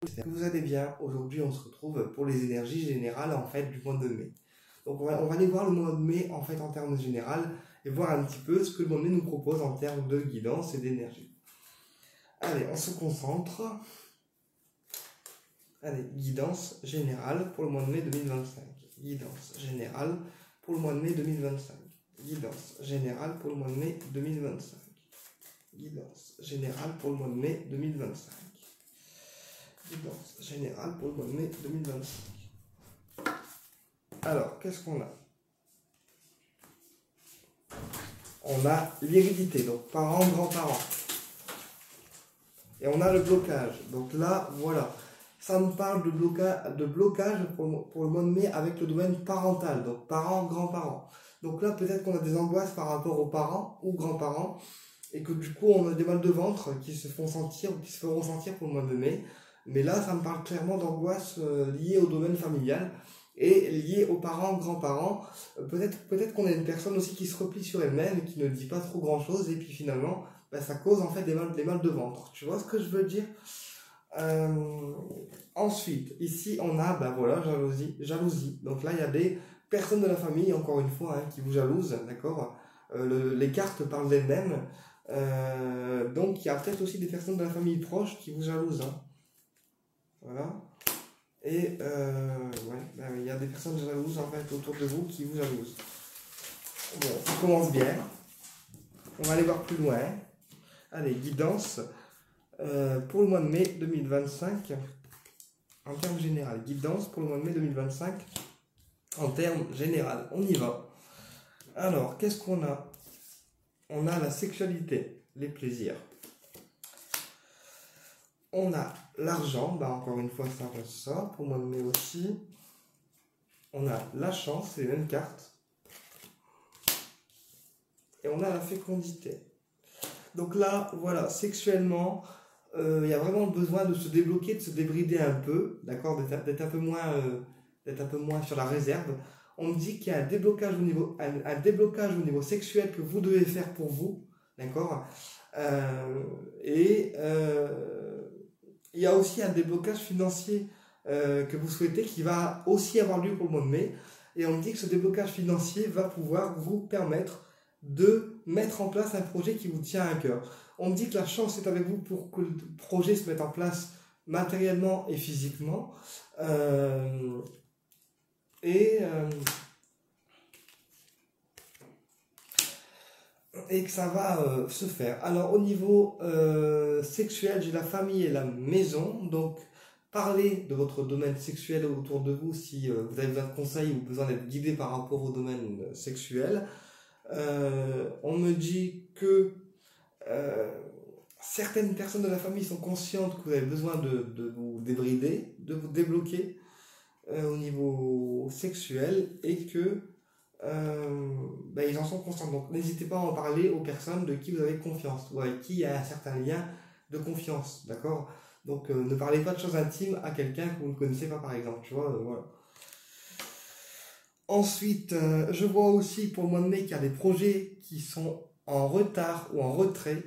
J'espère que vous allez bien. Aujourd'hui, on se retrouve pour les énergies générales en fait du mois de mai. Donc on va aller voir le mois de mai en fait en termes général et voir un petit peu ce que le mois de mai nous propose en termes de guidance et d'énergie. Allez, on se concentre. Allez, guidance générale pour le mois de mai 2025. Guidance générale pour le mois de mai 2025. Guidance générale pour le mois de mai 2025. Guidance générale pour le mois de mai 2025. Guidance générale pour le mois de mai 2025. Alors, qu'est-ce qu'on a? On a l'hérédité, donc parents, grands-parents. Et on a le blocage. Donc là, voilà. Ça me parle de blocage pour le mois de mai avec le domaine parental, donc parents, grands-parents. Donc là, peut-être qu'on a des angoisses par rapport aux parents ou grands-parents, et que du coup, on a des mal de ventre qui se font sentir ou qui se feront sentir pour le mois de mai. Mais là, ça me parle clairement d'angoisse liée au domaine familial et liée aux parents, grands-parents. Peut-être qu'on a une personne aussi qui se replie sur elle-même et qui ne dit pas trop grand-chose, et puis finalement, ça cause en fait des mal de ventre. Tu vois ce que je veux dire? Ensuite, ici, on a, voilà, jalousie. Donc là, il y a des personnes de la famille, encore une fois, qui vous jalousent, d'accord? Les cartes parlent d'elles-mêmes. Donc, il y a peut-être aussi des personnes de la famille proche qui vous jalousent. Voilà. Et il y a des personnes jalouses en fait autour de vous qui vous jalousent. Bon, ça commence bien. On va aller voir plus loin. Allez, guidance pour le mois de mai 2025 en termes généraux. Guidance pour le mois de mai 2025 en termes généraux. On y va. Alors, qu'est-ce qu'on a? On a la sexualité, les plaisirs. On a l'argent, encore une fois ça ressort, pour le mois de mai aussi. On a la chance, c'est les mêmes cartes. Et on a la fécondité. Donc là, voilà, sexuellement, il y a vraiment besoin de se débloquer, de se débrider un peu, d'accord, d'être un peu moins sur la réserve. On me dit qu'il y a un déblocage au niveau sexuel que vous devez faire pour vous, d'accord, il y a aussi un déblocage financier que vous souhaitez qui va aussi avoir lieu pour le mois de mai. Et on me dit que ce déblocage financier va pouvoir vous permettre de mettre en place un projet qui vous tient à cœur. On me dit que la chance est avec vous pour que le projet se mette en place matériellement et physiquement. Et que ça va se faire. Alors au niveau sexuel, j'ai la famille et la maison, donc parlez de votre domaine sexuel autour de vous si vous avez besoin de conseils ou besoin d'être guidé par rapport au domaine sexuel. On me dit que certaines personnes de la famille sont conscientes que vous avez besoin de vous débrider, de vous débloquer au niveau sexuel, et que ils en sont conscients. Donc n'hésitez pas à en parler aux personnes de qui vous avez confiance ou avec qui il y a un certain lien de confiance, d'accord? Donc ne parlez pas de choses intimes à quelqu'un que vous ne connaissez pas, par exemple, tu vois, voilà. Ensuite, je vois aussi pour le mois de mai qu'il y a des projets qui sont en retard ou en retrait,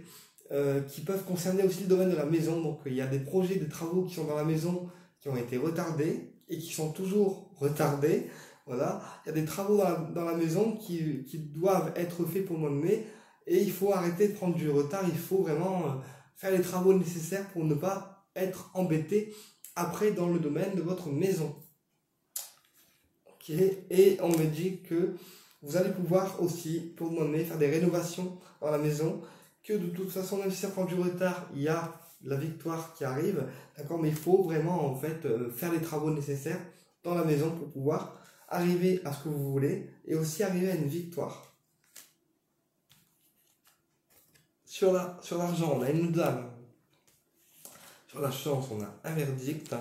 qui peuvent concerner aussi le domaine de la maison. Donc il y a des projets, des travaux qui sont dans la maison qui ont été retardés et qui sont toujours retardés. Voilà, il y a des travaux dans la maison qui doivent être faits pour le mois de mai, et il faut arrêter de prendre du retard. Il faut vraiment faire les travaux nécessaires pour ne pas être embêté après dans le domaine de votre maison. Okay. Et on me dit que vous allez pouvoir aussi pour le mois de mai faire des rénovations dans la maison, que de toute façon même si ça prend du retard, il y a la victoire qui arrive, d'accord, mais il faut vraiment en fait faire les travaux nécessaires dans la maison pour pouvoir arriver à ce que vous voulez et aussi arriver à une victoire. Sur l'argent, on a une dame. Sur la chance, on a un verdict.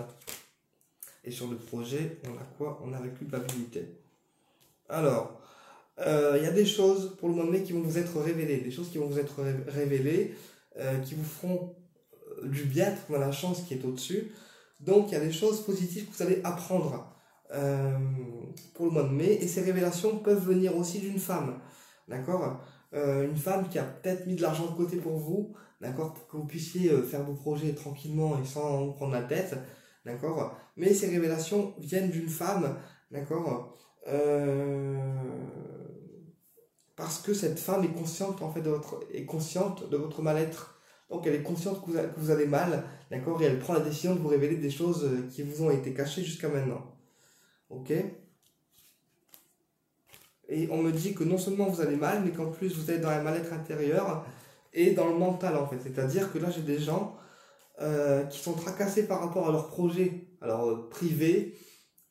Et sur le projet, on a quoi? On a la culpabilité. Alors, il y a des choses pour le mois de mai qui vont vous être révélées. Des choses qui vont vous être révélées, qui vous feront du bien dans la chance qui est au-dessus. Donc, il y a des choses positives que vous allez apprendre pour le mois de mai, et ces révélations peuvent venir aussi d'une femme, d'accord, une femme qui a peut-être mis de l'argent de côté pour vous, d'accord, pour que vous puissiez faire vos projets tranquillement et sans vous prendre la tête. d'accord? Mais ces révélations viennent d'une femme, d'accord? Parce que cette femme est consciente en fait est consciente de votre mal-être. Donc elle est consciente que vous allez mal, d'accord? Et elle prend la décision de vous révéler des choses qui vous ont été cachées jusqu'à maintenant. Ok? Et on me dit que non seulement vous allez mal, mais qu'en plus vous êtes dans un mal-être intérieur et dans le mental en fait. C'est-à-dire que là j'ai des gens qui sont tracassés par rapport à leurs projets, alors privés,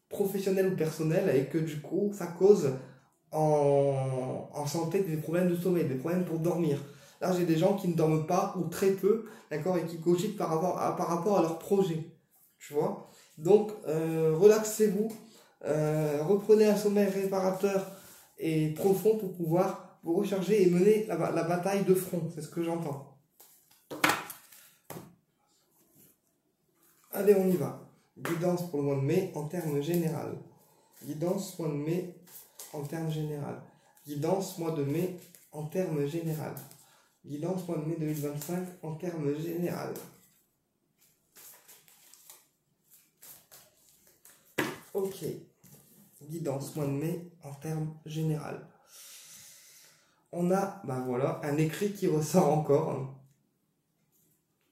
professionnels ou personnels, et que du coup ça cause en santé des problèmes de sommeil, des problèmes pour dormir. Là, j'ai des gens qui ne dorment pas ou très peu, d'accord, et qui cogitent par rapport à leur projet, tu vois. Donc, relaxez-vous, reprenez un sommeil réparateur et profond pour pouvoir vous recharger et mener la bataille de front, c'est ce que j'entends. Allez, on y va. Guidance pour le mois de mai en termes général. Guidance mois de mai en termes général. Guidance mois de mai en termes général. Guidance mois de mai 2025 en termes général. Ok. Guidance mois de mai en termes général. On a, ben voilà, un écrit qui ressort encore.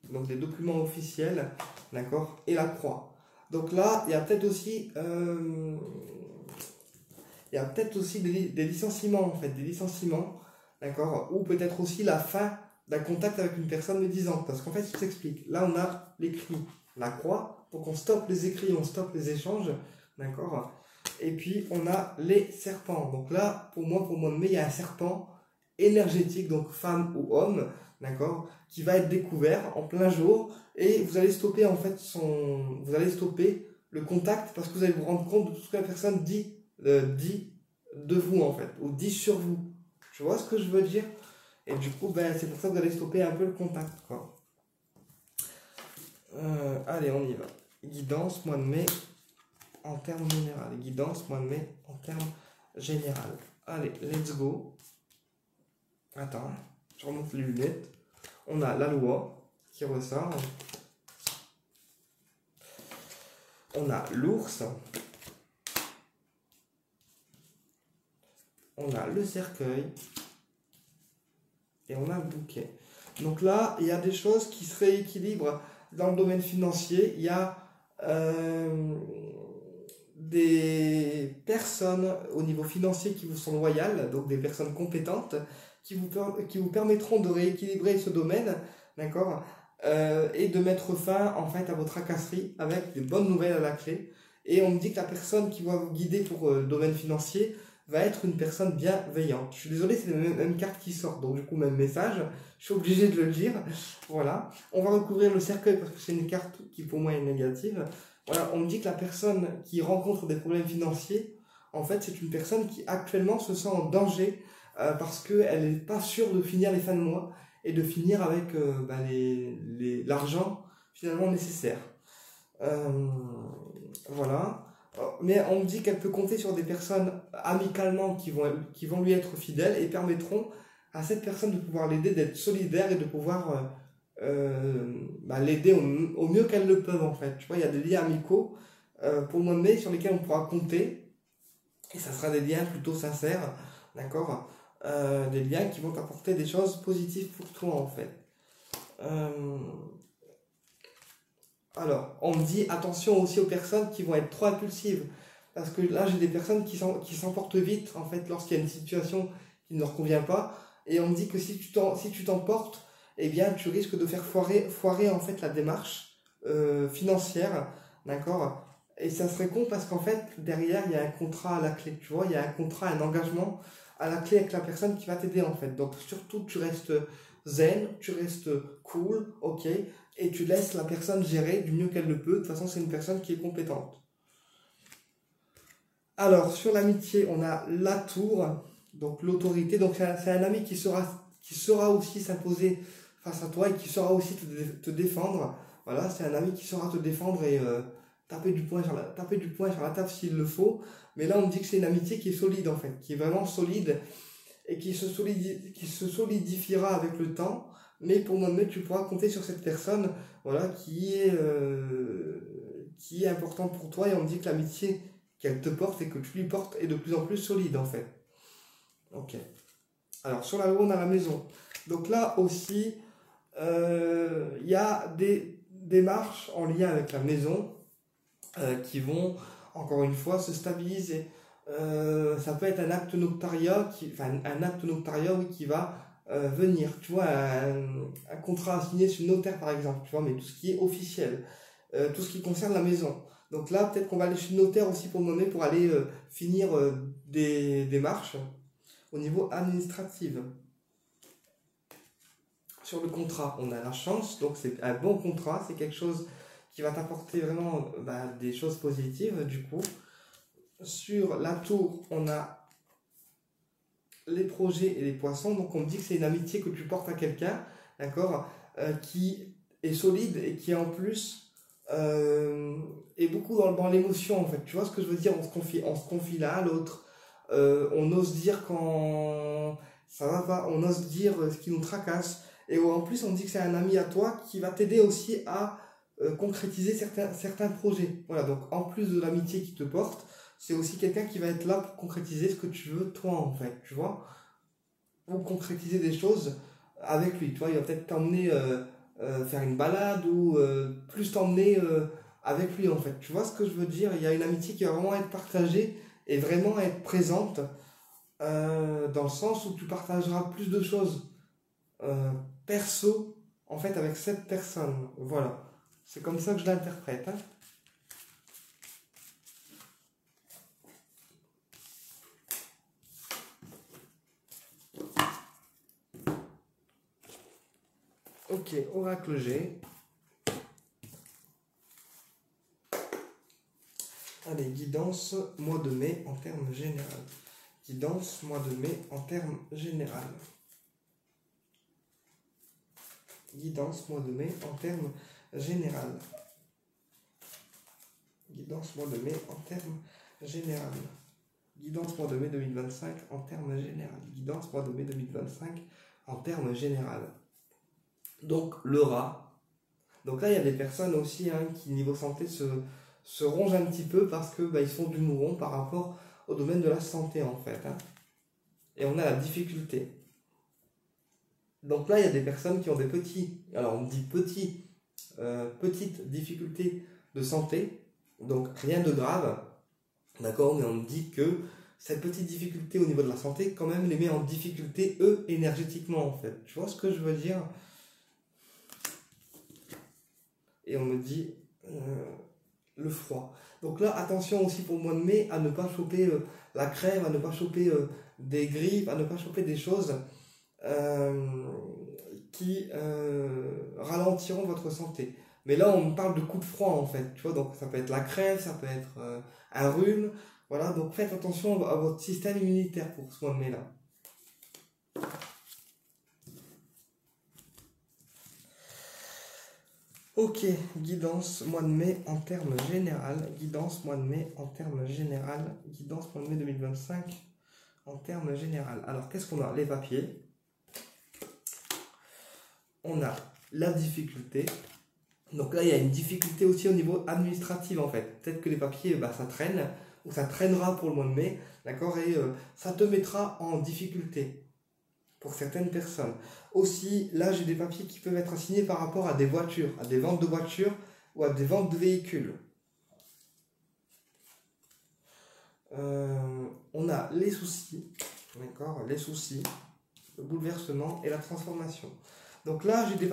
Donc des documents officiels, d'accord, et la croix. Donc là, il y a peut-être aussi des licenciements, en fait, des licenciements, d'accord, ou peut-être aussi la fin d'un contact avec une personne médisante, parce qu'en fait, je t'explique, là, on a l'écrit, la croix, donc on stoppe les écrits, on stoppe les échanges, d'accord, et puis on a les serpents. Donc là, pour moi de mai, il y a un serpent énergétique, donc femme ou homme, d'accord, qui va être découvert en plein jour, et vous allez stopper, en fait, vous allez stopper le contact, parce que vous allez vous rendre compte de tout ce que la personne dit de vous en fait, ou dit sur vous. Tu vois ce que je veux dire? Et du coup, ben, c'est pour ça que vous allez stopper un peu le contact, quoi. Allez, on y va. Guidance, mois de mai, en termes général. Guidance, mois de mai, en termes général. Allez, let's go. Attends, je remonte les lunettes. On a la loi qui ressort. On a l'ours. On a le cercueil et on a le bouquet. Donc là, il y a des choses qui se rééquilibrent dans le domaine financier. Il y a des personnes au niveau financier qui vous sont loyales, donc des personnes compétentes, qui vous permettront de rééquilibrer ce domaine, d'accord, et de mettre fin en fait à vos tracasseries avec des bonnes nouvelles à la clé. Et on me dit que la personne qui va vous guider pour le domaine financier va être une personne bienveillante. Je suis désolé, c'est les mêmes cartes qui sortent, donc du coup, même message, je suis obligé de le dire. Voilà. On va recouvrir le cercueil parce que c'est une carte qui pour moi est négative. Voilà, on me dit que la personne qui rencontre des problèmes financiers, en fait, c'est une personne qui actuellement se sent en danger parce qu'elle n'est pas sûre de finir les fins de mois et de finir avec l'argent finalement nécessaire. Voilà. Mais on me dit qu'elle peut compter sur des personnes amicalement qui vont lui être fidèles et permettront à cette personne de pouvoir l'aider, d'être solidaire et de pouvoir l'aider au mieux qu'elles le peuvent en fait. Tu vois, il y a des liens amicaux pour le mois de mai sur lesquels on pourra compter et ça sera des liens plutôt sincères, d'accord, des liens qui vont t'apporter des choses positives pour toi en fait. Alors, on me dit attention aussi aux personnes qui vont être trop impulsives. Parce que là, j'ai des personnes qui s'emportent vite, en fait, lorsqu'il y a une situation qui ne leur convient pas. Et on me dit que si tu t'emportes, eh bien, tu risques de faire foirer en fait, la démarche financière. D'accord? Et ça serait con parce qu'en fait, derrière, il y a un contrat à la clé. Tu vois, il y a un contrat, un engagement à la clé avec la personne qui va t'aider, en fait. Donc, surtout, tu restes zen, tu restes cool, ok, et tu laisses la personne gérer du mieux qu'elle le peut. De toute façon, c'est une personne qui est compétente. Alors, sur l'amitié, on a la tour, donc l'autorité. Donc, c'est un ami qui saura aussi s'imposer face à toi et qui saura aussi te défendre. Voilà, c'est un ami qui saura te défendre et taper du poing sur la table s'il le faut. Mais là, on me dit que c'est une amitié qui est solide, en fait, qui est vraiment solide et qui se solidifiera avec le temps. Mais pour le moment, tu pourras compter sur cette personne, voilà, qui est importante pour toi, et on me dit que l'amitié qu'elle te porte et que tu lui portes est de plus en plus solide en fait. Ok. Alors sur la loi, on a la maison. Donc là aussi, il y a des démarches en lien avec la maison qui vont, encore une fois, se stabiliser. Ça peut être un acte notariat, un acte notariat oui, qui va venir. Tu vois, un contrat à signer sur le notaire par exemple, tu vois, mais tout ce qui est officiel, tout ce qui concerne la maison. Donc là, peut-être qu'on va aller chez le notaire aussi pour le moment, pour aller finir des démarches au niveau administratif. Sur le contrat, on a la chance, donc c'est un bon contrat, c'est quelque chose qui va t'apporter vraiment des choses positives du coup. Sur la tour, on a les projets et les poissons, donc on me dit que c'est une amitié que tu portes à quelqu'un, d'accord, qui est solide et qui en plus est beaucoup dans l'émotion en fait. Tu vois ce que je veux dire, on se confie l'un à l'autre, on ose dire quand ça va pas, on ose dire ce qui nous tracasse, et en plus on dit que c'est un ami à toi qui va t'aider aussi à concrétiser certains projets. Voilà, donc en plus de l'amitié qui te porte, c'est aussi quelqu'un qui va être là pour concrétiser ce que tu veux toi en fait, tu vois, ou concrétiser des choses avec lui, tu vois, il va peut-être t'emmener faire une balade ou plus t'emmener avec lui en fait, tu vois ce que je veux dire, il y a une amitié qui va vraiment être partagée et vraiment être présente dans le sens où tu partageras plus de choses perso en fait avec cette personne, voilà, c'est comme ça que je l'interprète, hein. Ok, oracle G. Allez, guidance, mois de mai en termes général. Guidance, mois de mai en termes général. Guidance, mois de mai en termes général. Guidance, mois de mai en termes général. Guidance, mois de mai 2025 en termes général. Guidance, mois de mai 2025 en termes général. Donc, le rat. Donc là, il y a des personnes aussi qui, niveau santé, se rongent un petit peu parce que ils sont du mouron par rapport au domaine de la santé, en fait. Et on a la difficulté. Donc là, il y a des personnes qui ont des alors on dit petites difficultés de santé, donc rien de grave, d'accord, mais on dit que cette petite difficulté au niveau de la santé, quand même, les met en difficulté, eux, énergétiquement, en fait. Tu vois ce que je veux dire ? Et on me dit le froid. Donc là, attention aussi pour le mois de mai à ne pas choper la crève, à ne pas choper des grippes, à ne pas choper des choses qui ralentiront votre santé. Mais là, on me parle de coups de froid en fait, tu vois, donc ça peut être la crève, ça peut être un rhume, voilà, donc faites attention à votre système immunitaire pour ce mois de mai là. Ok, guidance, mois de mai en termes général. Guidance, mois de mai en termes général. Guidance, mois de mai 2025 en termes général. Alors, qu'est-ce qu'on a ? Les papiers. On a la difficulté. Donc là, il y a une difficulté aussi au niveau administratif en fait. Peut-être que les papiers, ça traîne, ou ça traînera pour le mois de mai, d'accord ? Et ça te mettra en difficulté pour certaines personnes. Aussi, là, j'ai des papiers qui peuvent être assignés par rapport à des voitures, à des ventes de voitures ou à des ventes de véhicules. On a les soucis, d'accord, les soucis, le bouleversement et la transformation. Donc là, j'ai des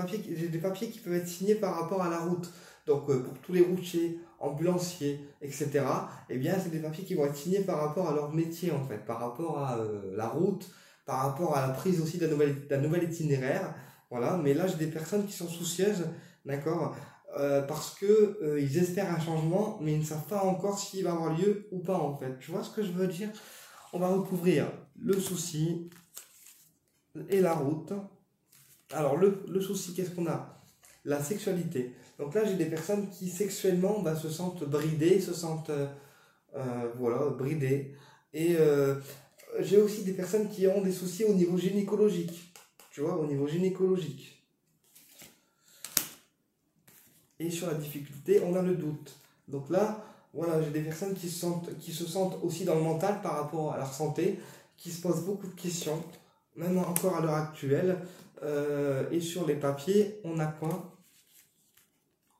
papiers qui peuvent être signés par rapport à la route. Donc pour tous les routiers, ambulanciers, etc., eh bien, c'est des papiers qui vont être signés par rapport à leur métier, en fait, par rapport à la route, par rapport à la prise aussi d'un nouvel itinéraire, voilà. Mais là, j'ai des personnes qui sont soucieuses, d'accord, parce que ils espèrent un changement, mais ils ne savent pas encore s'il va avoir lieu ou pas, en fait. Tu vois ce que je veux dire ? On va recouvrir le souci et la route. Alors, le souci, qu'est-ce qu'on a ? La sexualité. Donc là, j'ai des personnes qui, sexuellement, se sentent bridées, se sentent, bridées. Et j'ai aussi des personnes qui ont des soucis au niveau gynécologique. Tu vois, au niveau gynécologique. Et sur la difficulté, on a le doute. Donc là, voilà, j'ai des personnes qui se sentent aussi dans le mental par rapport à leur santé, qui se posent beaucoup de questions, même encore à l'heure actuelle. Et sur les papiers, on a quoi?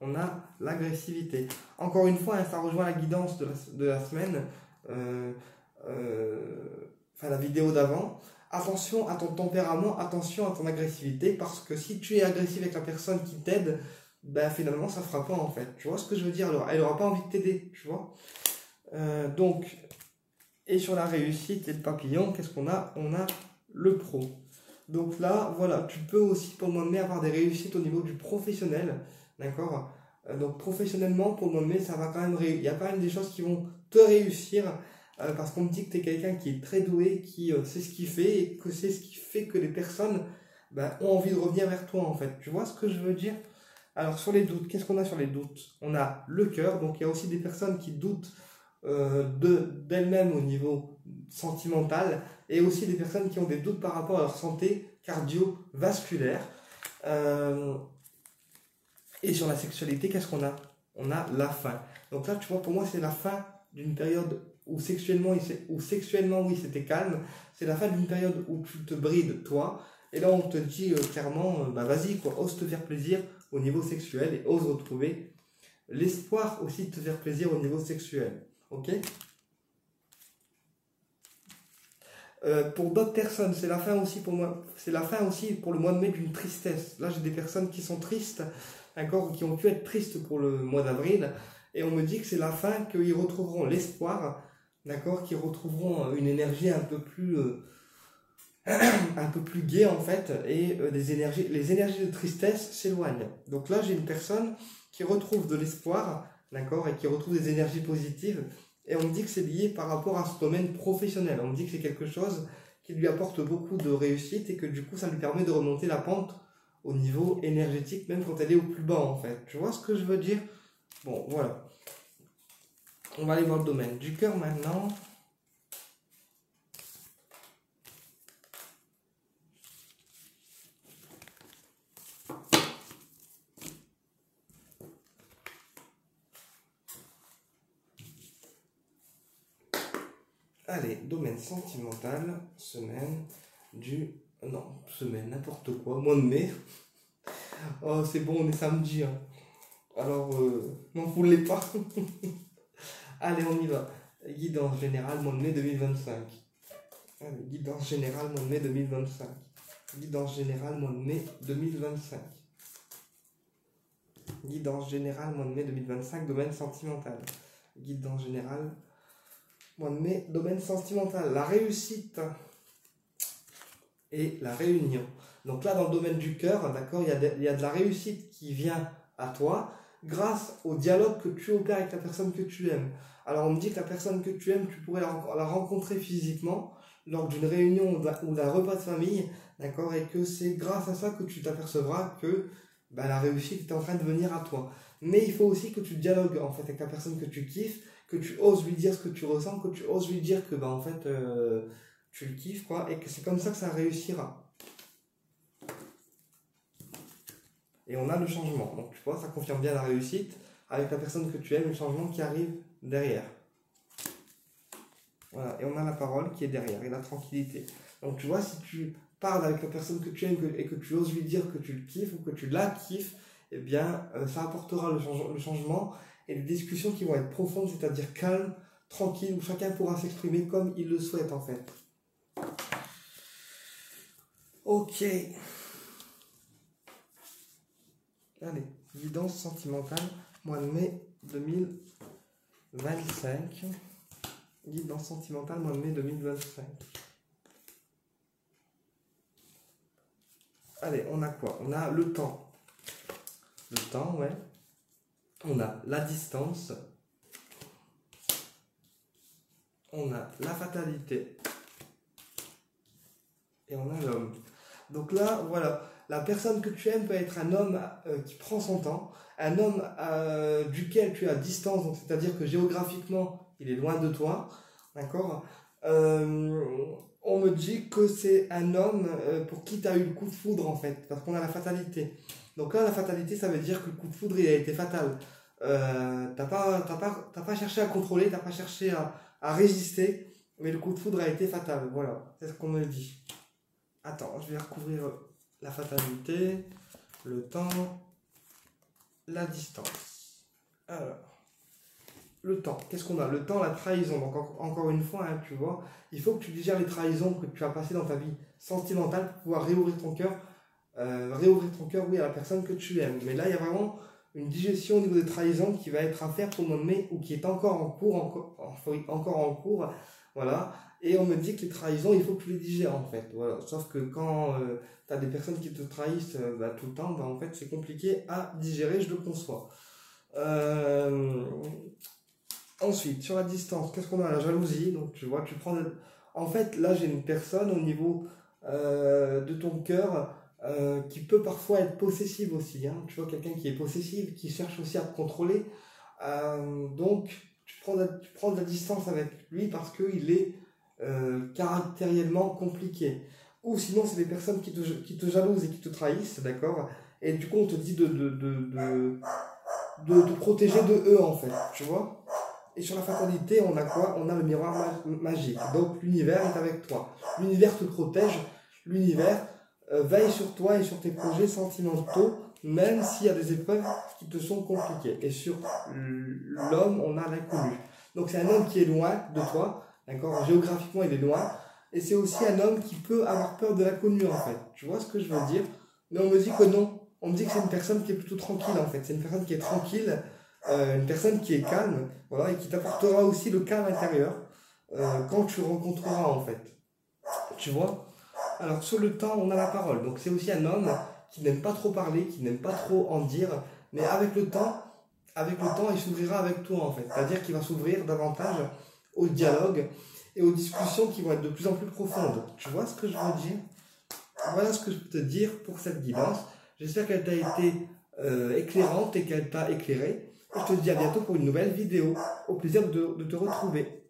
On a l'agressivité. Encore une fois, hein, ça rejoint la guidance de la semaine, euh, enfin la vidéo d'avant. Attention à ton tempérament, attention à ton agressivité, parce que si tu es agressif avec la personne qui t'aide, ben finalement ça fera pas en fait. Tu vois ce que je veux dire? Alors, elle aura pas envie de t'aider, tu vois. Donc, et sur la réussite et le papillon, qu'est-ce qu'on a? On a le pro. Donc là, voilà, tu peux aussi pour le mois de mai avoir des réussites au niveau du professionnel, d'accord? Donc professionnellement, pour le mois de mai, ça va quand même, il y a quand même des choses qui vont te réussir, parce qu'on me dit que tu es quelqu'un qui est très doué, qui sait ce qu'il fait, et que c'est ce qui fait que les personnes ben, ont envie de revenir vers toi en fait. Tu vois ce que je veux dire? Alors sur les doutes, qu'est-ce qu'on a sur les doutes? On a le cœur, donc il y a aussi des personnes qui doutent d'elles-mêmes au niveau sentimental, et aussi des personnes qui ont des doutes par rapport à leur santé cardiovasculaire. Et sur la sexualité, qu'est-ce qu'on a? On a la fin. Donc là, tu vois, pour moi, c'est la fin d'une période où sexuellement, oui, c'était calme. C'est la fin d'une période où tu te brides, toi. Et là, on te dit clairement, bah vas-y, quoi, ose te faire plaisir au niveau sexuel et ose retrouver l'espoir aussi de te faire plaisir au niveau sexuel. Ok? Pour d'autres personnes, c'est la fin aussi pour moi. C'est la fin aussi pour le mois de mai d'une tristesse. Là, j'ai des personnes qui sont tristes, d'accord, qui ont pu être tristes pour le mois d'avril, et on me dit que c'est la fin, qu'ils retrouveront l'espoir, d'accord, qu'ils retrouveront une énergie un peu plus gaie en fait, et les énergies de tristesse s'éloignent. Donc là, j'ai une personne qui retrouve de l'espoir, d'accord, et qui retrouve des énergies positives. Et on me dit que c'est lié par rapport à ce domaine professionnel. On me dit que c'est quelque chose qui lui apporte beaucoup de réussite et que du coup ça lui permet de remonter la pente au niveau énergétique, même quand elle est au plus bas en fait. Tu vois ce que je veux dire? Bon, voilà. On va aller voir le domaine du cœur maintenant. Allez, domaine sentimental, semaine du... Non, semaine, n'importe quoi, mois de mai. Oh, c'est bon, on est samedi. Hein. Alors, n'en voulez pas. Allez, on y va. Guidance générale, mois de mai 2025. Allez, guidance générale, mois de mai 2025. Guidance générale, mois de mai 2025. Guidance générale, mois de mai 2025, domaine sentimental. Guidance générale, mois de mai, domaine sentimental. La réussite et la réunion. Donc là, dans le domaine du cœur, d'accord, il y a de la réussite qui vient à toi grâce au dialogue que tu opères avec la personne que tu aimes. Alors on me dit que la personne que tu aimes, tu pourrais la rencontrer physiquement lors d'une réunion ou d'un repas de famille, d'accord, et que c'est grâce à ça que tu t'apercevras que bah, la réussite est en train de venir à toi. Mais il faut aussi que tu dialogues en fait avec la personne que tu kiffes, que tu oses lui dire ce que tu ressens, que tu oses lui dire que bah, en fait tu le kiffes quoi, et que c'est comme ça que ça réussira. Et on a le changement. Donc tu vois, ça confirme bien la réussite avec la personne que tu aimes, le changement qui arrive derrière. Voilà, et on a la parole qui est derrière, et la tranquillité. Donc tu vois, si tu parles avec la personne que tu aimes et que tu oses lui dire que tu le kiffes ou que tu la kiffes, eh bien ça apportera le changement et des discussions qui vont être profondes, c'est-à-dire calmes, tranquilles, où chacun pourra s'exprimer comme il le souhaite en fait. Ok. Allez, guidance sentimentale, mois de mai 2025. Guidance sentimentale, mois de mai 2025. Allez, on a quoi? On a le temps. Le temps, ouais. On a la distance. On a la fatalité. Et on a l'homme. Donc là, voilà. La personne que tu aimes peut être un homme qui prend son temps, un homme duquel tu as distance, donc c'est-à-dire que géographiquement, il est loin de toi, d'accord. On me dit que c'est un homme pour qui tu as eu le coup de foudre, en fait, parce qu'on a la fatalité. Donc là, la fatalité, ça veut dire que le coup de foudre, il a été fatal. T'as pas cherché à contrôler, t'as pas cherché à résister, mais le coup de foudre a été fatal. Voilà, c'est ce qu'on me dit. Attends, je vais recouvrir la fatalité, le temps, la distance. Alors, le temps, qu'est-ce qu'on a? Le temps, la trahison. Donc, encore une fois, hein, tu vois, il faut que tu digères les trahisons que tu as passées dans ta vie sentimentale pour pouvoir réouvrir ton cœur, oui, à la personne que tu aimes. Mais là, il y a vraiment une digestion au niveau des trahisons qui va être à faire pour le mois de mai ou qui est encore en cours, encore en cours. Voilà. Et on me dit que les trahisons, il faut que tu les digères en fait. Voilà. Sauf que quand tu as des personnes qui te trahissent tout le temps, en fait, c'est compliqué à digérer, je le conçois. Ensuite, sur la distance, qu'est-ce qu'on a? La jalousie. Donc, tu vois, tu prends. En fait, là, j'ai une personne au niveau de ton cœur qui peut parfois être possessive aussi. Hein. Tu vois, quelqu'un qui est possessif, qui cherche aussi à te contrôler. Donc, tu prends de la distance avec lui parce qu'il est caractériellement compliqué. Ou sinon, c'est des personnes qui te jalousent et qui te trahissent, d'accord? Et du coup, on te dit de te protéger de eux, en fait, tu vois? Et sur la fatalité, on a quoi? On a le miroir magique. Donc l'univers est avec toi. L'univers te protège. L'univers veille sur toi et sur tes projets sentimentaux, même s'il y a des épreuves qui te sont compliquées. Et sur l'homme, on a l'inconnu. Donc c'est un homme qui est loin de toi, d'accord? Géographiquement, il est loin. Et c'est aussi un homme qui peut avoir peur de l'inconnu, en fait. Tu vois ce que je veux dire? Mais on me dit que non. On me dit que c'est une personne qui est plutôt tranquille, en fait. C'est une personne qui est tranquille, une personne qui est calme, voilà, et qui t'apportera aussi le calme intérieur quand tu rencontreras, en fait. Tu vois? Alors, sur le temps, on a la parole. Donc, c'est aussi un homme qui n'aime pas trop parler, qui n'aime pas trop en dire, mais avec le temps, il s'ouvrira avec toi, en fait. C'est-à-dire qu'il va s'ouvrir davantage au dialogue et aux discussions qui vont être de plus en plus profondes. Tu vois ce que je veux dire? Voilà ce que je peux te dire pour cette guidance. J'espère qu'elle t'a été éclairante et qu'elle t'a éclairé. Et je te dis à bientôt pour une nouvelle vidéo. Au plaisir de te retrouver.